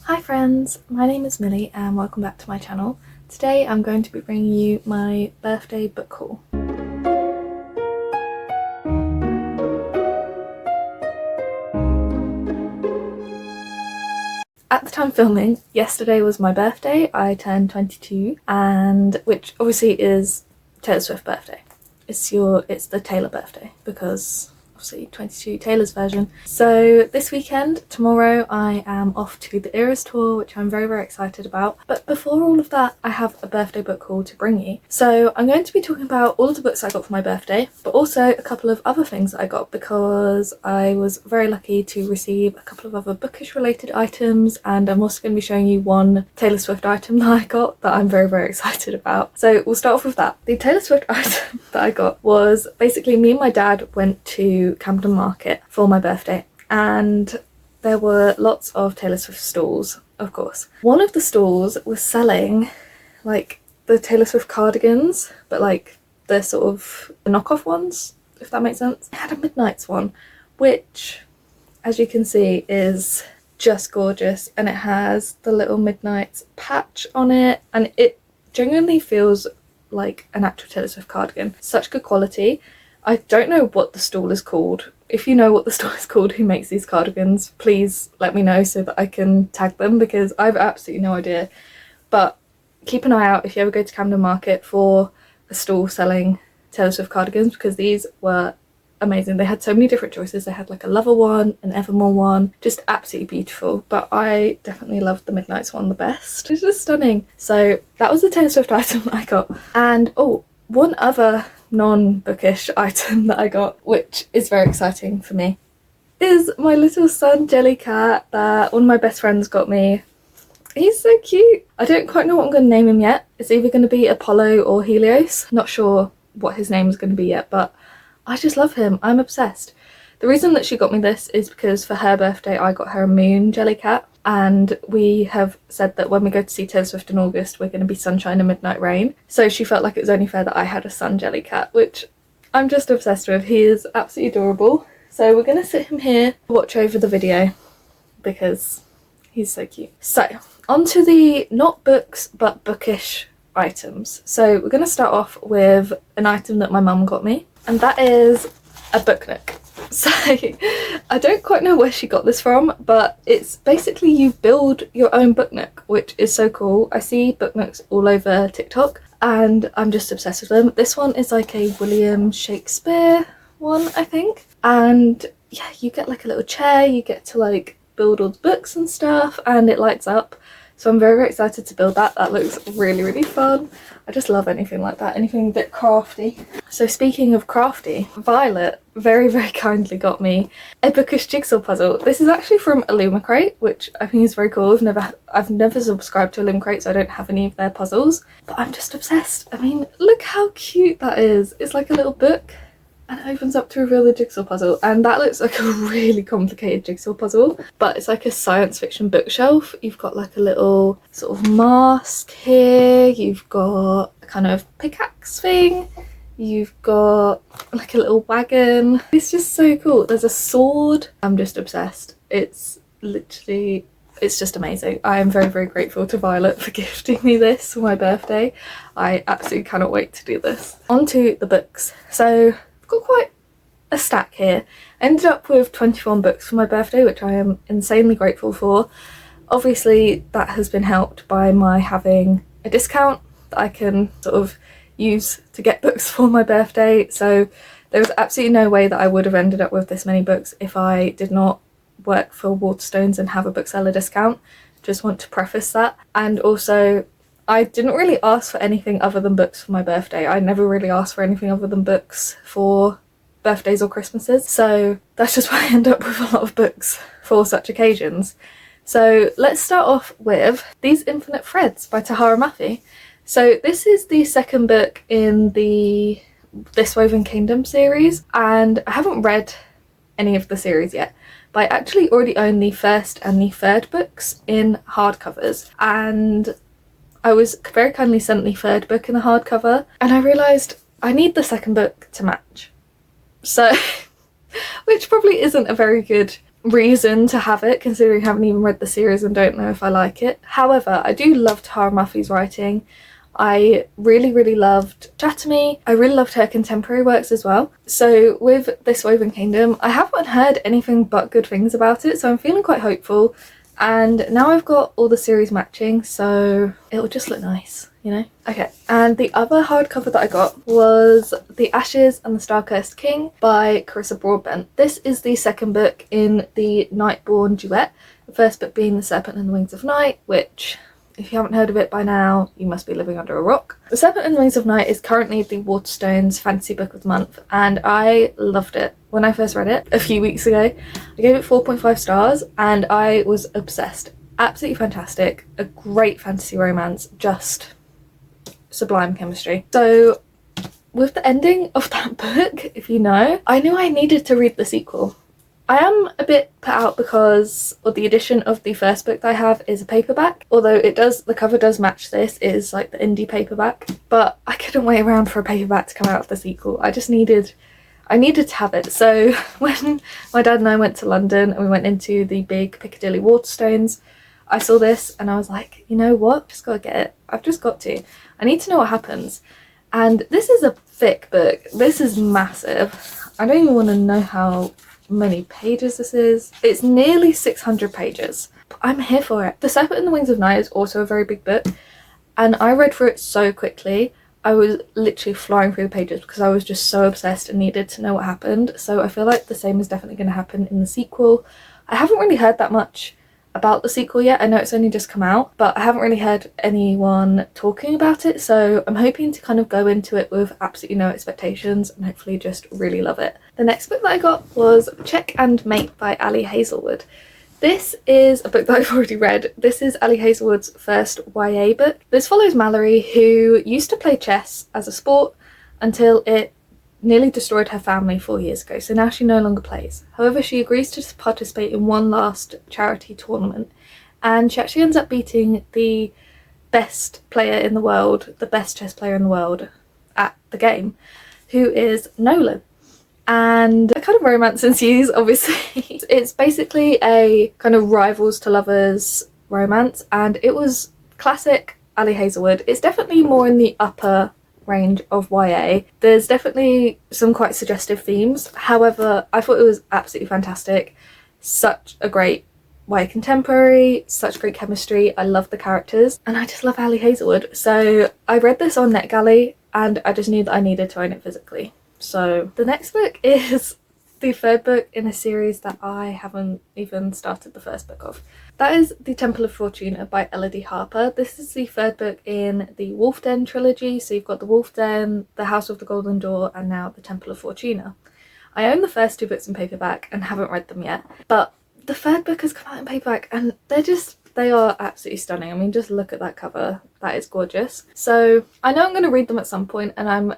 Hi friends, my name is Millie and welcome back to my channel. Today I'm going to be bringing you my birthday book haul. At the time of filming, yesterday was my birthday. I turned 22, and which obviously is Taylor Swift's birthday. It's the Taylor birthday because obviously 22 Taylor's version. So this weekend, tomorrow, I am off to the Eras tour, which I'm very excited about. But before all of that, I have a birthday book haul to bring you. So I'm going to be talking about all of the books I got for my birthday, but also a couple of other things that I got because I was very lucky to receive a couple of other bookish related items, and I'm also going to be showing you one Taylor Swift item that I got that I'm very excited about. So we'll start off with that. The Taylor Swift item that I got was basically me and my dad went to Camden Market for my birthday, and there were lots of Taylor Swift stalls, of course. One of the stalls was selling like the Taylor Swift cardigans, but like the sort of knockoff ones, if that makes sense. It had a Midnights one, which as you can see is just gorgeous, and it has the little Midnights patch on it, and it genuinely feels like an actual Taylor Swift cardigan. Such good quality. I don't know what the stall is called. If you know what the stall is called who makes these cardigans, please let me know so that I can tag them, because I've absolutely no idea. But keep an eye out if you ever go to Camden Market for a stall selling Taylor Swift cardigans, because these were amazing. They had so many different choices. They had like a Lover one, an Evermore one, just absolutely beautiful. But I definitely loved the Midnights one the best. It's just stunning. So that was the Taylor Swift item that I got. And oh, one other non-bookish item that I got, which is very exciting for me, is my little sun Jellycat that one of my best friends got me. He's so cute. I don't quite know what I'm going to name him yet. It's either going to be Apollo or Helios. Not sure what his name is going to be yet, but I just love him. I'm obsessed. The reason that she got me this is because for her birthday I got her a moon Jellycat, and we have said that when we go to see Taylor Swift in August we're going to be sunshine and midnight rain, so she felt like it was only fair that I had a sun Jellycat, which I'm just obsessed with. He is absolutely adorable. So we're going to sit him here, watch over the video, because he's so cute. So on to the not books but bookish items. So we're going to start off with an item that my mum got me, and that is a book nook. So I don't quite know where she got this from, but it's basically you build your own book nook, which is so cool. I see book nooks all over TikTok and I'm just obsessed with them. This one is like a William Shakespeare one, I think. And yeah, you get like a little chair, you get to like build all the books and stuff, and it lights up. So I'm very excited to build that. That looks really fun. I just love anything like that, anything a bit crafty. So speaking of crafty, Violet very kindly got me a bookish jigsaw puzzle. This is actually from Illumicrate, which I think is very cool. I've never subscribed to Illumicrate, so I don't have any of their puzzles, but I'm just obsessed. I mean, look how cute that is. It's like a little book and it opens up to reveal the jigsaw puzzle, and that looks like a really complicated jigsaw puzzle, but it's like a science fiction bookshelf. You've got like a little sort of mask here, you've got a kind of pickaxe thing, you've got like a little wagon. It's just so cool. There's a sword. I'm just obsessed. It's just amazing. I am very grateful to Violet for gifting me this for my birthday. I absolutely cannot wait to do this. On to the books. So I've got quite a stack here. I ended up with 21 books for my birthday, which I am insanely grateful for. Obviously that has been helped by my having a discount that I can sort of use to get books for my birthday, so there was absolutely no way that I would have ended up with this many books if I did not work for Waterstones and have a bookseller discount. Just want to preface that. And also I didn't really ask for anything other than books for my birthday. I never really asked for anything other than books for birthdays or Christmases, so that's just why I end up with a lot of books for such occasions. So let's start off with These Infinite Threads by Tahara Mafi. So this is the second book in the This Woven Kingdom series, and I haven't read any of the series yet, but I actually already own the first and the third books in hardcovers, and I was very kindly sent the third book in the hardcover, and I realised I need the second book to match. So, which probably isn't a very good reason to have it, considering I haven't even read the series and don't know if I like it. However, I do love Tara Murphy's writing. I really loved Chatterme. I really loved her contemporary works as well. So with This Woven Kingdom, I haven't heard anything but good things about it, so I'm feeling quite hopeful. And now I've got all the series matching, so it'll just look nice, you know? Okay, and the other hardcover that I got was The Ashes and the Star-Cursed King by Carissa Broadbent. This is the second book in the Nightborn duet, the first book being The Serpent and the Wings of Night, which, if you haven't heard of it by now, you must be living under a rock. The Serpent and the Wings of Night is currently the Waterstones Fantasy Book of the Month, and I loved it. When I first read it a few weeks ago, I gave it 4.5 stars and I was obsessed. Absolutely fantastic. A great fantasy romance, just sublime chemistry. So with the ending of that book, if you know, I knew I needed to read the sequel. I am a bit put out because the edition of the first book that I have is a paperback, although the cover does match this. It is like the indie paperback, but I couldn't wait around for a paperback to come out of the sequel. I needed to have it. So when my dad and I went to London and we went into the big Piccadilly Waterstones, I saw this and I was like, you know what, just gotta get it. I've just got to. I need to know what happens. And this is a thick book. This is massive. I don't even want to know how many pages this is. It's nearly 600 pages. I'm here for it. The Serpent and the Wings of Night is also a very big book, and I read through it so quickly. I was literally flying through the pages because I was just so obsessed and needed to know what happened. So I feel like the same is definitely going to happen in the sequel. I haven't really heard that much about the sequel yet. I know it's only just come out, but I haven't really heard anyone talking about it, so I'm hoping to kind of go into it with absolutely no expectations and hopefully just really love it. The next book that I got was Check and Mate by Ali Hazelwood. This is a book that I've already read. This is Ali Hazelwood's first YA book. This follows Mallory, who used to play chess as a sport until it nearly destroyed her family 4 years ago, so now she no longer plays. However, she agrees to participate in one last charity tournament, and she actually ends up beating the best player in the world, the best chess player in the world at the game, who is Nolan. And a kind of romance ensues, obviously. It's basically a kind of rivals to lovers romance, and it was classic Ali Hazelwood. It's definitely more in the upper range of YA. There's definitely some quite suggestive themes. However, I thought it was absolutely fantastic. Such a great YA contemporary, such great chemistry. I love the characters, and I just love Ali Hazelwood. So I read this on NetGalley, and I just knew that I needed to own it physically. So the next book is the third book in a series that I haven't even started the first book of. That is The Temple of Fortuna by Elodie Harper. This is the third book in the Wolf Den trilogy. So you've got the Wolf Den, the House of the Golden Door, and now the Temple of Fortuna. I own the first two books in paperback and haven't read them yet, but the third book has come out in paperback and they are absolutely stunning. I mean, just look at that cover. That is gorgeous. So I know I'm going to read them at some point, and I'm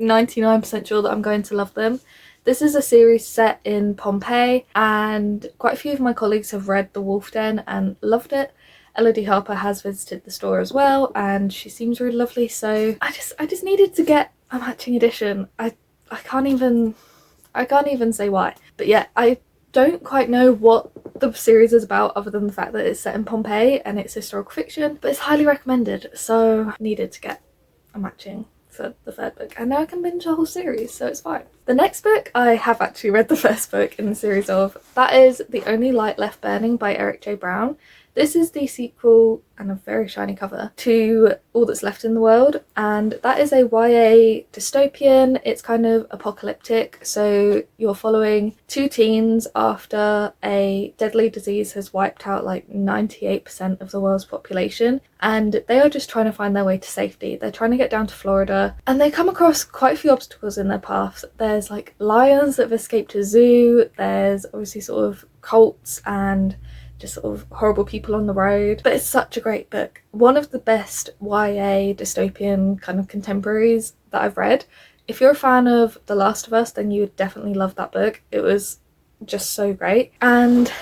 99% sure that I'm going to love them. This is a series set in Pompeii, and quite a few of my colleagues have read The Wolf Den and loved it. Elodie Harper has visited the store as well, and she seems really lovely, so I just needed to get a matching edition. I can't even say why. But yeah, I don't quite know what the series is about other than the fact that it's set in Pompeii and it's historical fiction, but it's highly recommended, so I needed to get a matching for the third book, and now I can binge the whole series, so it's fine. The next book I have actually read the first book in the series of. That is The Only Light Left Burning by Eric J. Brown. This is the sequel, and a very shiny cover, to All That's Left in the World, and that is a YA dystopian. It's kind of apocalyptic, so you're following two teens after a deadly disease has wiped out like 98% of the world's population, and they are just trying to find their way to safety. They're trying to get down to Florida, and they come across quite a few obstacles in their path. There's like lions that have escaped a zoo, there's obviously sort of cults and just sort of horrible people on the road, but it's such a great book. One of the best YA dystopian kind of contemporaries that I've read. If you're a fan of The Last of Us, then you would definitely love that book. It was just so great, and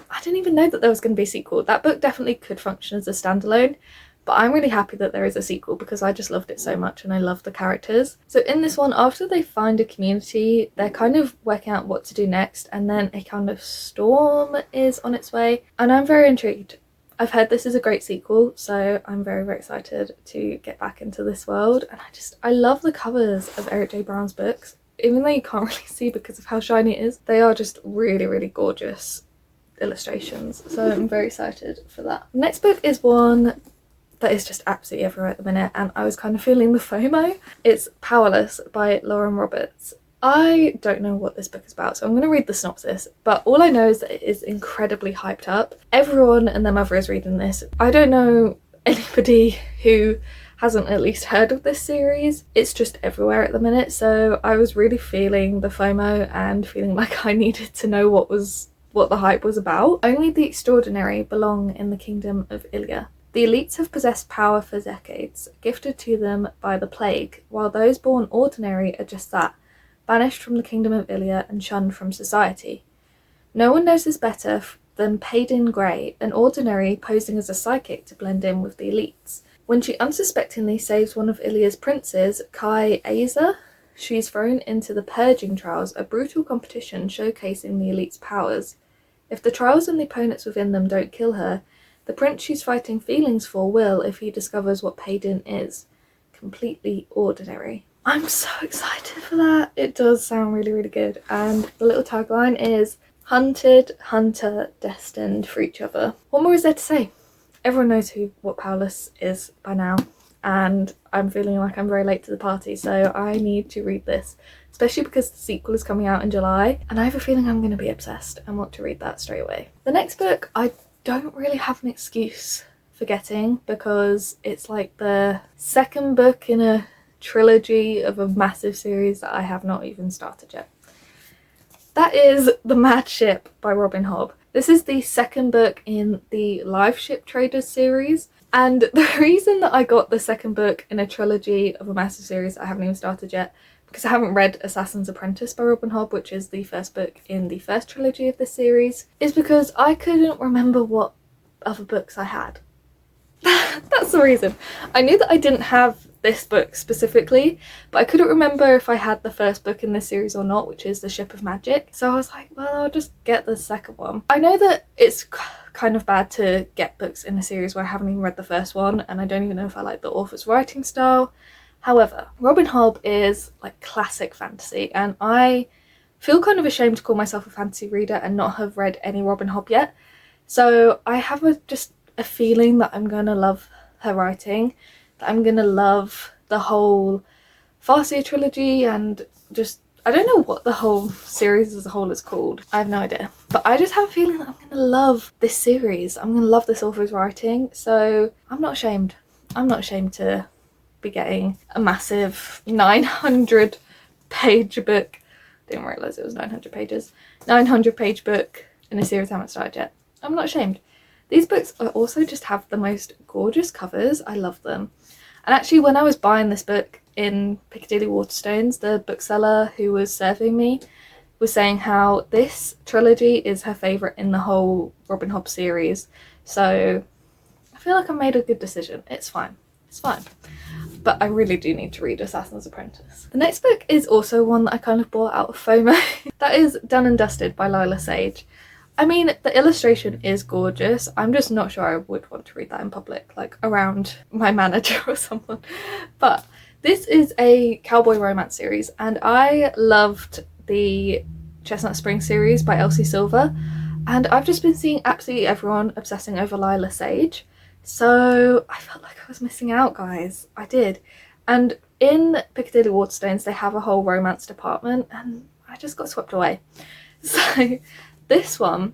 I didn't even know that there was going to be a sequel. That book definitely could function as a standalone, But I'm really happy that there is a sequel because I just loved it so much and I love the characters. So in this one, after they find a community, they're kind of working out what to do next, and then a kind of storm is on its way, and I'm very intrigued. I've heard this is a great sequel, so I'm very, very excited to get back into this world. And I love the covers of Eric J. Brown's books. Even though you can't really see because of how shiny it is, they are just really, really gorgeous illustrations. So I'm very excited for that. The next book is one that is just absolutely everywhere at the minute, and I was kind of feeling the FOMO. It's Powerless by Lauren Roberts. I don't know what this book is about, so I'm going to read the synopsis, but all I know is that it is incredibly hyped up. Everyone and their mother is reading this. I don't know anybody who hasn't at least heard of this series. It's just everywhere at the minute, so I was really feeling the FOMO and feeling like I needed to know what the hype was about. Only the extraordinary belong in the kingdom of Ilya. The elites have possessed power for decades, gifted to them by the plague, while those born ordinary are just that, banished from the kingdom of Ilya and shunned from society. No one knows this better than Paydin Grey, an ordinary posing as a psychic to blend in with the elites. When she unsuspectingly saves one of Ilya's princes, Kai Aza, she's thrown into the Purging Trials, a brutal competition showcasing the elite's powers. If the trials and the opponents within them don't kill her, the prince she's fighting feelings for will if he discovers what Paydin is. Completely ordinary. I'm so excited for that. It does sound really, really good. And the little tagline is, hunted, hunter, destined for each other. What more is there to say? Everyone knows what Powerless is by now, and I'm feeling like I'm very late to the party, so I need to read this, especially because the sequel is coming out in July, and I have a feeling I'm going to be obsessed and want to read that straight away. The next book I don't really have an excuse for getting, because it's like the second book in a trilogy of a massive series that I have not even started yet. That is The Mad Ship by Robin Hobb. This is the second book in the Live Ship Traders series, and the reason that I got the second book in a trilogy of a massive series that I haven't even started yet, because I haven't read Assassin's Apprentice by Robin Hobb, which is the first book in the first trilogy of this series, is because I couldn't remember what other books I had. That's the reason. I knew that I didn't have this book specifically, but I couldn't remember if I had the first book in this series or not, which is The Ship of Magic. So I was like, well, I'll just get the second one. I know that it's kind of bad to get books in a series where I haven't even read the first one, and I don't even know if I like the author's writing style. However, Robin Hobb is like classic fantasy, and I feel kind of ashamed to call myself a fantasy reader and not have read any Robin Hobb yet. So I have just a feeling that I'm going to love her writing, that I'm going to love the whole Farseer trilogy, and just, I don't know what the whole series as a whole is called. I have no idea. But I just have a feeling that I'm going to love this series. I'm going to love this author's writing. So I'm not ashamed. I'm not ashamed to be getting a massive 900 page book. Didn't realise it was 900 pages. 900 page book in a series I haven't started yet. I'm not ashamed. These books also just have the most gorgeous covers. I love them. And actually, when I was buying this book in Piccadilly Waterstones, the bookseller who was serving me was saying how this trilogy is her favourite in the whole Robin Hobb series. So I feel like I made a good decision. It's fine. It's fine. But I really do need to read Assassin's Apprentice. The next book is also one that I kind of bought out of FOMO. That is Done and Dusted by Lila Sage. I mean, the illustration is gorgeous. I'm just not sure I would want to read that in public, like around my manager or someone. But this is a cowboy romance series, and I loved the Chestnut Spring series by Elsie Silver, and I've just been seeing absolutely everyone obsessing over Lila Sage. So I felt like I was missing out, guys. I did. And in Piccadilly Waterstones, they have a whole romance department, and I just got swept away. So this one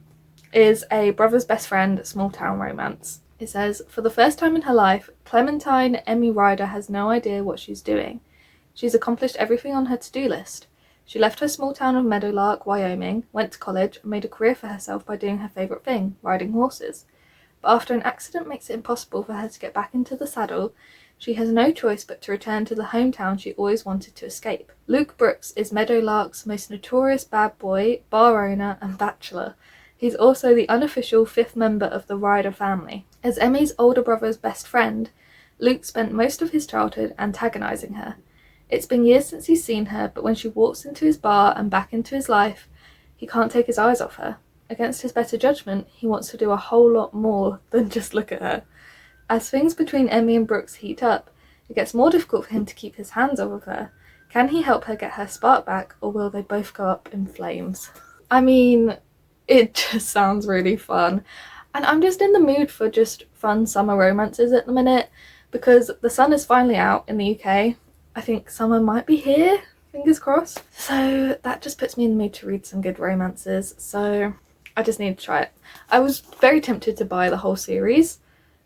is a brother's best friend small town romance. It says, for the first time in her life, Clementine Emmy Ryder has no idea what she's doing. She's accomplished everything on her to-do list. She left her small town of Meadowlark, Wyoming, went to college, and made a career for herself by doing her favourite thing, riding horses. But after an accident makes it impossible for her to get back into the saddle, she has no choice but to return to the hometown she always wanted to escape. Luke Brooks is Meadowlark's most notorious bad boy, bar owner, and bachelor. He's also the unofficial 5th member of the Ryder family. As Emmy's older brother's best friend, Luke spent most of his childhood antagonising her. It's been years since he's seen her, but when she walks into his bar and back into his life, he can't take his eyes off her. Against his better judgment, he wants to do a whole lot more than just look at her. As things between Emmy and Brooks heat up, it gets more difficult for him to keep his hands off of her. Can he help her get her spark back, or will they both go up in flames? I mean, it just sounds really fun. And I'm just in the mood for just fun summer romances at the minute, because the sun is finally out in the UK. I think summer might be here, fingers crossed. So that just puts me in the mood to read some good romances, so I just need to try it. I was very tempted to buy the whole series,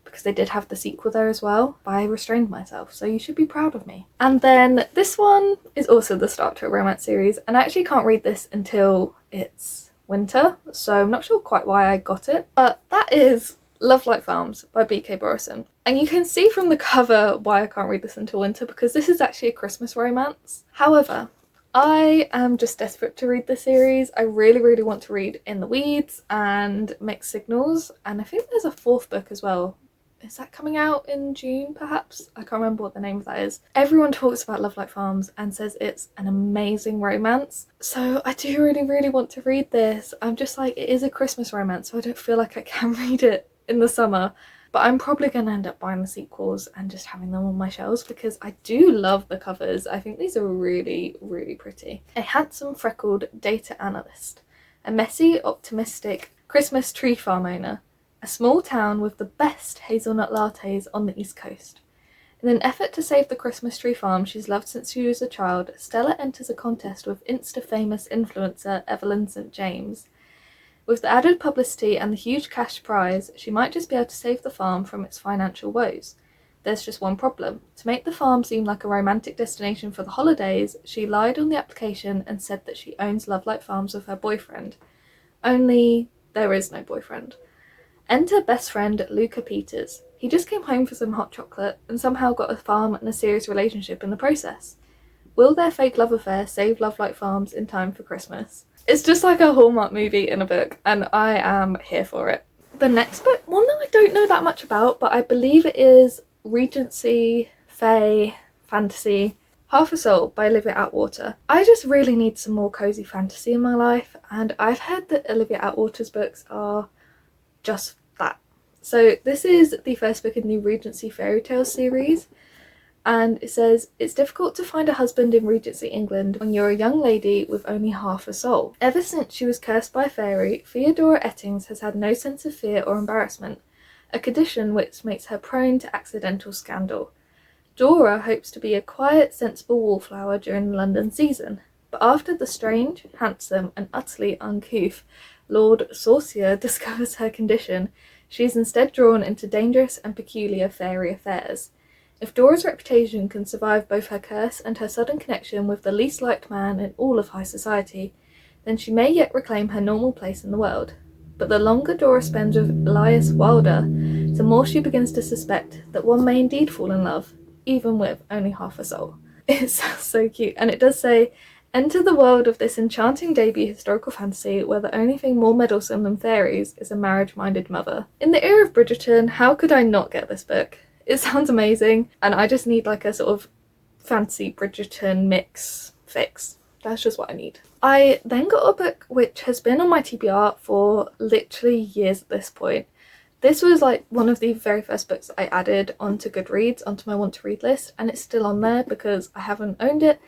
because they did have the sequel there as well, but I restrained myself, so you should be proud of me. And then this one is also the start to a romance series, and I actually can't read this until it's winter, so I'm not sure quite why I got it, but that is Love Like Farms by B.K. Borison. And you can see from the cover why I can't read this until winter, because this is actually a Christmas romance. However, I am just desperate to read the series. I really want to read In the Weeds and Mixed Signals, and I think there's a 4th book as well. Is that coming out in June, perhaps? I can't remember what the name of that is. Everyone talks about Love Like Farms and says it's an amazing romance. So I do really want to read this. I'm just like, it is a Christmas romance, so I don't feel like I can read it in the summer. But I'm probably going to end up buying the sequels and just having them on my shelves, because I do love the covers. I think these are really pretty. A handsome, freckled data analyst. A messy, optimistic Christmas tree farm owner. A small town with the best hazelnut lattes on the East Coast. In an effort to save the Christmas tree farm she's loved since she was a child, Stella enters a contest with Insta-famous influencer Evelyn St. James. With the added publicity and the huge cash prize, she might just be able to save the farm from its financial woes. There's just one problem. To make the farm seem like a romantic destination for the holidays, she lied on the application and said that she owns Love Like Farms with her boyfriend. Only there is no boyfriend. Enter best friend Luca Peters. He just came home for some hot chocolate and somehow got a farm and a serious relationship in the process. Will their fake love affair save Love Like Farms in time for Christmas? It's just like a Hallmark movie in a book, and I am here for it. The next book, one that I don't know that much about, but I believe it is Regency, Fae, Fantasy, Half a Soul by Olivia Atwater. I just really need some more cozy fantasy in my life, and I've heard that Olivia Atwater's books are just that. So this is the first book in the Regency Fairy Tales series, and it says, it's difficult to find a husband in Regency England when you're a young lady with only half a soul. Ever since she was cursed by a fairy, Theodora Ettings has had no sense of fear or embarrassment, a condition which makes her prone to accidental scandal. Dora hopes to be a quiet, sensible wallflower during the London season, but after the strange, handsome and utterly uncouth Lord Saucier discovers her condition, she is instead drawn into dangerous and peculiar fairy affairs. If Dora's reputation can survive both her curse and her sudden connection with the least liked man in all of high society, then she may yet reclaim her normal place in the world. But the longer Dora spends with Elias Wilder, the more she begins to suspect that one may indeed fall in love, even with only half a soul. It sounds so cute, and it does say, enter the world of this enchanting debut historical fantasy where the only thing more meddlesome than fairies is a marriage-minded mother. In the era of Bridgerton, how could I not get this book? It sounds amazing, and I just need like a sort of fancy Bridgerton mix fix. That's just what I need. I then got a book which has been on my TBR for literally years at this point. This was like one of the very first books I added onto Goodreads, onto my want to read list, and it's still on there because I haven't owned it,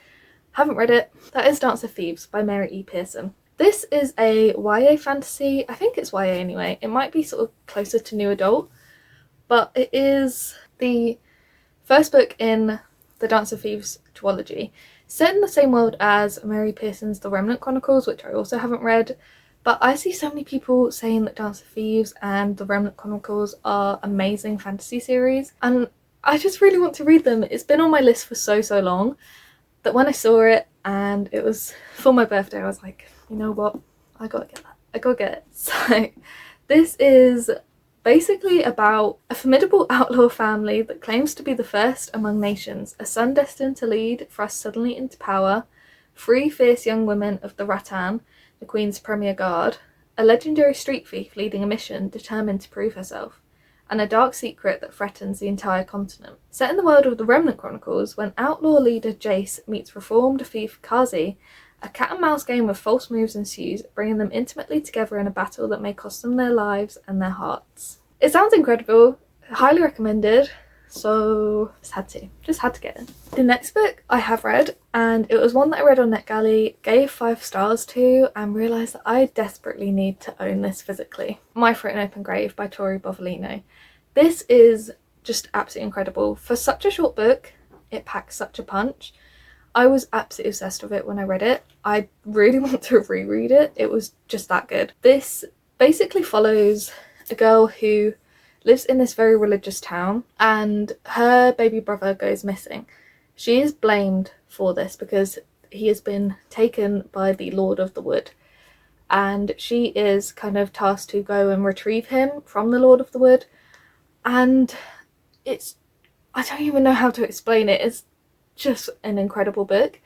haven't read it. That is Dance of Thieves by Mary E. Pearson. This is a YA fantasy. I think it's YA anyway. It might be sort of closer to new adult, but it is the first book in the Dance of Thieves duology, set in the same world as Mary Pearson's The Remnant Chronicles, which I also haven't read, but I see so many people saying that Dance of Thieves and The Remnant Chronicles are amazing fantasy series, and I just really want to read them. It's been on my list for so long that when I saw it and it was for my birthday, I was like, you know what, I gotta get that. I gotta get it. So this is basically about a formidable outlaw family that claims to be the first among nations, a son destined to lead, thrust suddenly into power, three fierce young women of the Rattan, the Queen's premier guard, a legendary street thief leading a mission determined to prove herself, and a dark secret that threatens the entire continent. Set in the world of the Remnant Chronicles, when outlaw leader Jace meets reformed thief Kazi, a cat-and-mouse game of false moves ensues, bringing them intimately together in a battle that may cost them their lives and their hearts. It sounds incredible, highly recommended, so just had to get in. The next book I have read, and it was one that I read on NetGalley, gave 5 stars to, and realised that I desperately need to own this physically. My Throat and Open Grave by Tori Bovolino. This is just absolutely incredible. For such a short book, it packs such a punch. I was absolutely obsessed with it when I read it. I really want to reread it. It was just that good. This basically follows a girl who lives in this very religious town, and her baby brother goes missing. She is blamed for this because he has been taken by the Lord of the Wood, and she is kind of tasked to go and retrieve him from the Lord of the Wood. And I don't even know how to explain it. It's just an incredible book.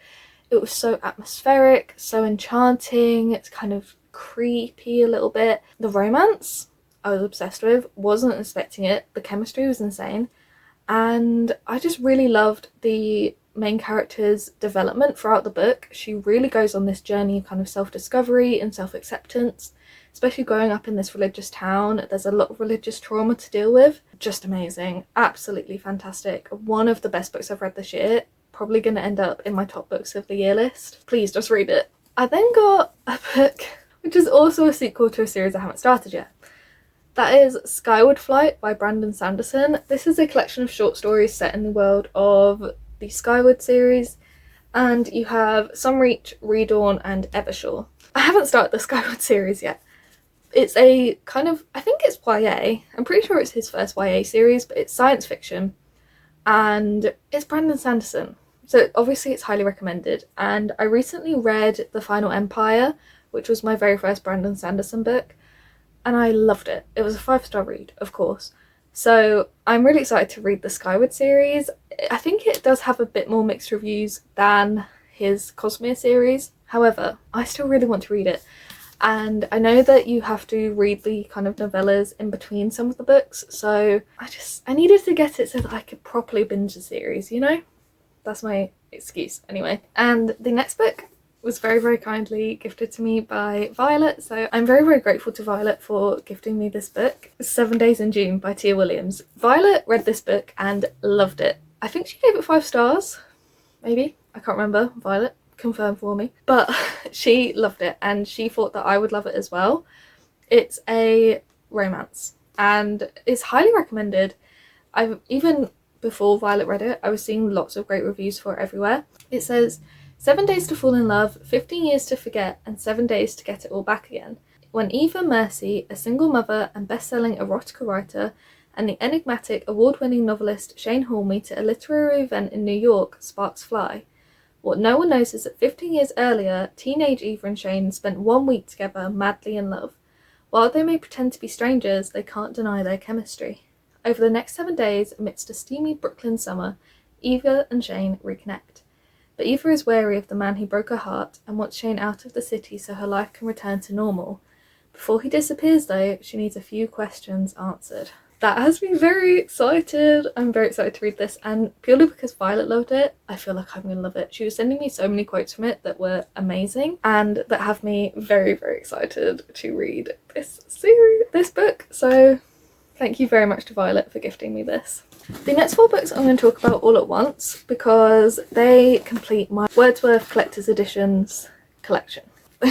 It was so atmospheric, so enchanting, it's kind of creepy a little bit. The romance I was obsessed with, wasn't expecting it, the chemistry was insane, and I just really loved the main character's development throughout the book. She really goes on this journey of kind of self-discovery and self-acceptance, especially growing up in this religious town. There's a lot of religious trauma to deal with. Just amazing, absolutely fantastic. One of the best books I've read this year. Probably going to end up in my top books of the year list. Please just read it. I then got a book which is also a sequel to a series I haven't started yet. That is Skyward Flight by Brandon Sanderson. This is a collection of short stories set in the world of the Skyward series, and you have Sunreach, Redawn and Evershore. I haven't started the Skyward series yet. It's a kind of, I think it's YA. I'm pretty sure it's his first YA series, but it's science fiction, and it's Brandon Sanderson. So obviously it's highly recommended, and I recently read The Final Empire, which was my very first Brandon Sanderson book, and I loved it. It was a 5-star read, of course. So I'm really excited to read the Skyward series. I think it does have a bit more mixed reviews than his Cosmere series. However, I still really want to read it. And I know that you have to read the kind of novellas in between some of the books, so I needed to get it so that I could properly binge the series, you know? That's my excuse anyway. And the next book was very, very kindly gifted to me by Violet, so I'm very, very grateful to Violet for gifting me this book. 7 Days in June by Tia Williams. Violet read this book and loved it. I think she gave it 5 stars, maybe. I can't remember. Violet, confirm for me. But she loved it and she thought that I would love it as well. It's a romance and it's highly recommended. I've even before Violet read it, I was seeing lots of great reviews for it everywhere. It says, 7 days to fall in love, 15 years to forget, and 7 days to get it all back again. When Eva Mercy, a single mother and best-selling erotica writer, and the enigmatic award-winning novelist Shane Hall meet at a literary event in New York, sparks fly. What no one knows is that 15 years earlier, teenage Eva and Shane spent 1 week together, madly in love. While they may pretend to be strangers, they can't deny their chemistry. Over the next 7 days, amidst a steamy Brooklyn summer, Eva and Shane reconnect. But Eva is wary of the man who broke her heart and wants Shane out of the city so her life can return to normal. Before he disappears though, she needs a few questions answered. That has me very excited. I'm very excited to read this, and purely because Violet loved it, I feel like I'm going to love it. She was sending me so many quotes from it that were amazing and that have me very, very excited to read this book. So thank you very much to Violet for gifting me this. The next 4 books I'm going to talk about all at once because they complete my Wordsworth Collector's Editions collection.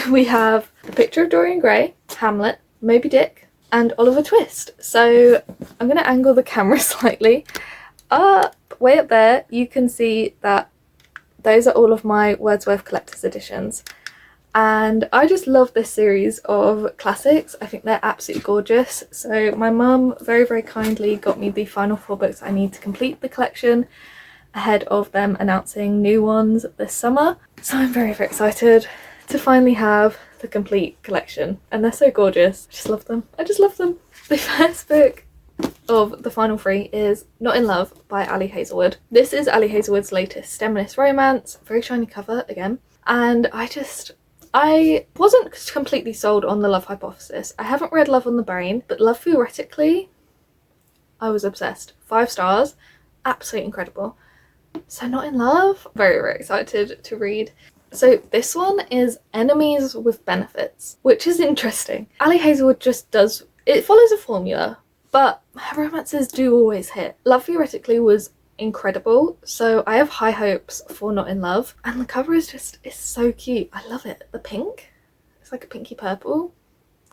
We have The Picture of Dorian Gray, Hamlet, Moby Dick, and Oliver Twist. So I'm going to angle the camera slightly. Way up there you can see that those are all of my Wordsworth Collector's Editions. And I just love this series of classics. I think they're absolutely gorgeous. So my mum very, very kindly got me the final 4 books I need to complete the collection ahead of them announcing new ones this summer. So I'm very, very excited to finally have the complete collection. And they're so gorgeous. I just love them. I just love them. The first book of the final 3 is Not in Love by Ali Hazelwood. This is Ali Hazelwood's latest feminist romance. Very shiny cover again. And I wasn't completely sold on The Love Hypothesis. I haven't read Love on the Brain, but Love Theoretically, I was obsessed. 5 stars, absolutely incredible. So Not in Love, very, very excited to read. So this one is Enemies with Benefits, which is interesting. Ali Hazelwood just does, it follows a formula, but her romances do always hit. Love Theoretically was incredible, so I have high hopes for Not in Love, and the cover is so cute. I love it. The pink, it's like a pinky purple,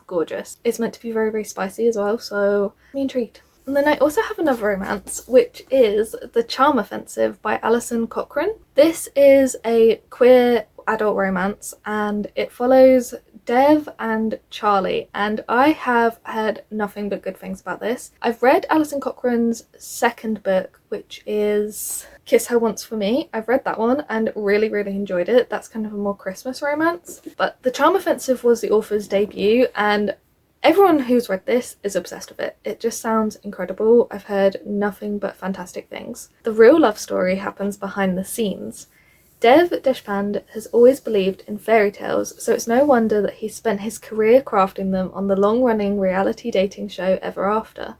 gorgeous. It's meant to be very, very spicy as well, so I'm intrigued. And then I also have another romance, which is The Charm Offensive by Alison Cochrane. This is a queer adult romance, and it follows Dev and Charlie, and I have heard nothing but good things about this. I've read Alison Cochrane's second book, which is Kiss Her Once for Me. I've read that one and really, really enjoyed it. That's kind of a more Christmas romance. But The Charm Offensive was the author's debut, and everyone who's read this is obsessed with it. It just sounds incredible. I've heard nothing but fantastic things. The real love story happens behind the scenes. Dev Deshpande has always believed in fairy tales, so it's no wonder that he spent his career crafting them on the long-running reality dating show Ever After.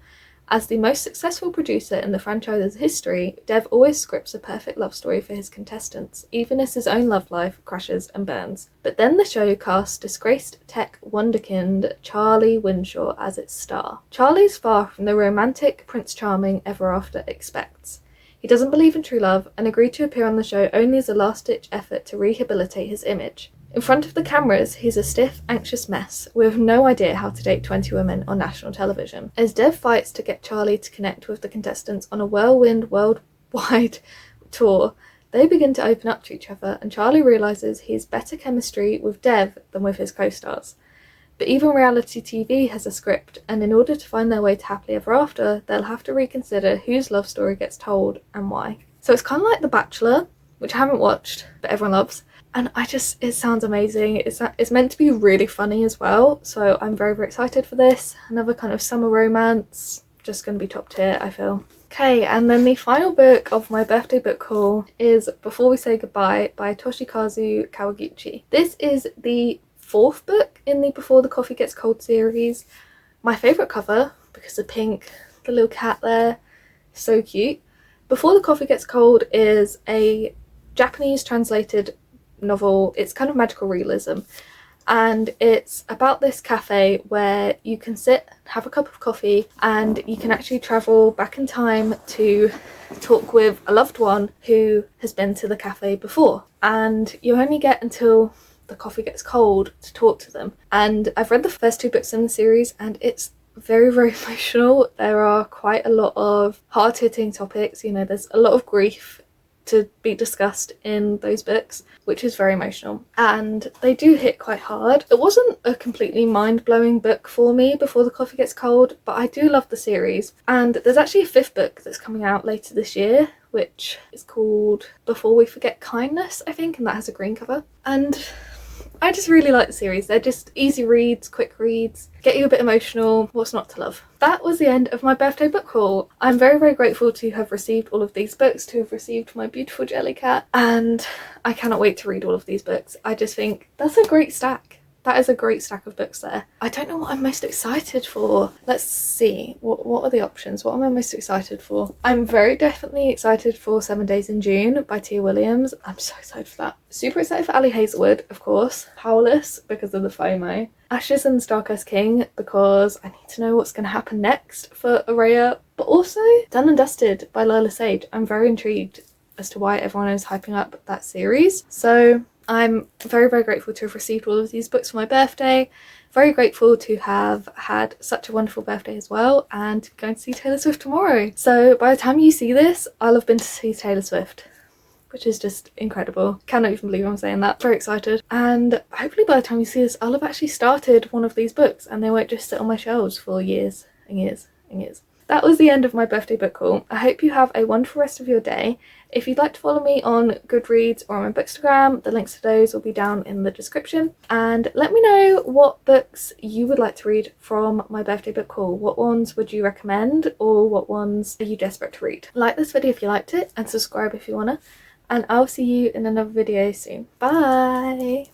As the most successful producer in the franchise's history, Dev always scripts a perfect love story for his contestants, even as his own love life crashes and burns. But then the show casts disgraced tech wonderkind Charlie Winshaw as its star. Charlie's far from the romantic Prince Charming Ever After expects. He doesn't believe in true love and agreed to appear on the show only as a last-ditch effort to rehabilitate his image. In front of the cameras, he's a stiff, anxious mess with no idea how to date 20 women on national television. As Dev fights to get Charlie to connect with the contestants on a whirlwind worldwide tour, they begin to open up to each other, and Charlie realises he has better chemistry with Dev than with his co-stars. But even reality TV has a script, and in order to find their way to happily ever after, they'll have to reconsider whose love story gets told and why. So it's kind of like The Bachelor, which I haven't watched, but everyone loves. And it sounds amazing. It's meant to be really funny as well, so I'm very, very excited for this. Another kind of summer romance, just going to be top tier, I feel. Okay, and then the final book of my birthday book haul is Before We Say Goodbye by Toshikazu Kawaguchi. This is the 4th book in the Before the Coffee Gets Cold series. My favourite cover, because the pink, the little cat there, so cute. Before the Coffee Gets Cold is a Japanese translated novel. It's kind of magical realism, and it's about this cafe where you can sit, have a cup of coffee, and you can actually travel back in time to talk with a loved one who has been to the cafe before, and you only get until the coffee gets cold to talk to them. And I've read the first 2 books in the series, and it's very, very emotional. There are quite a lot of hard-hitting topics, you know, there's a lot of grief to be discussed in those books, which is very emotional, and they do hit quite hard. It wasn't a completely mind-blowing book for me, Before the Coffee Gets Cold, but I do love the series. And there's actually a 5th book that's coming out later this year, which is called Before We Forget Kindness, I think, and that has a green cover. And I just really like the series. They're just easy reads, quick reads, get you a bit emotional. What's not to love? That was the end of my birthday book haul. I'm very, very grateful to have received all of these books, to have received my beautiful jelly cat, and I cannot wait to read all of these books. I just think that's a great stack. That is a great stack of books there. I don't know what I'm most excited for. Let's see. What are the options? What am I most excited for? I'm very definitely excited for 7 Days in June by Tia Williams. I'm so excited for that. Super excited for Ali Hazelwood, of course. Powerless because of the FOMO. Ashes and the Starcurse King because I need to know what's going to happen next for Araya. But also Done and Dusted by Lola Sage. I'm very intrigued as to why everyone is hyping up that series. So I'm very, very grateful to have received all of these books for my birthday. Very grateful to have had such a wonderful birthday as well, and going to see Taylor Swift tomorrow. So by the time you see this, I'll have been to see Taylor Swift, which is just incredible. Cannot even believe I'm saying that. Very excited. And hopefully by the time you see this, I'll have actually started one of these books and they won't just sit on my shelves for years and years and years. That was the end of my birthday book haul. I hope you have a wonderful rest of your day. If you'd like to follow me on Goodreads or on my Bookstagram, the links to those will be down in the description. And let me know what books you would like to read from my birthday book haul. What ones would you recommend, or what ones are you desperate to read? Like this video if you liked it, and subscribe if you wanna. And I'll see you in another video soon. Bye!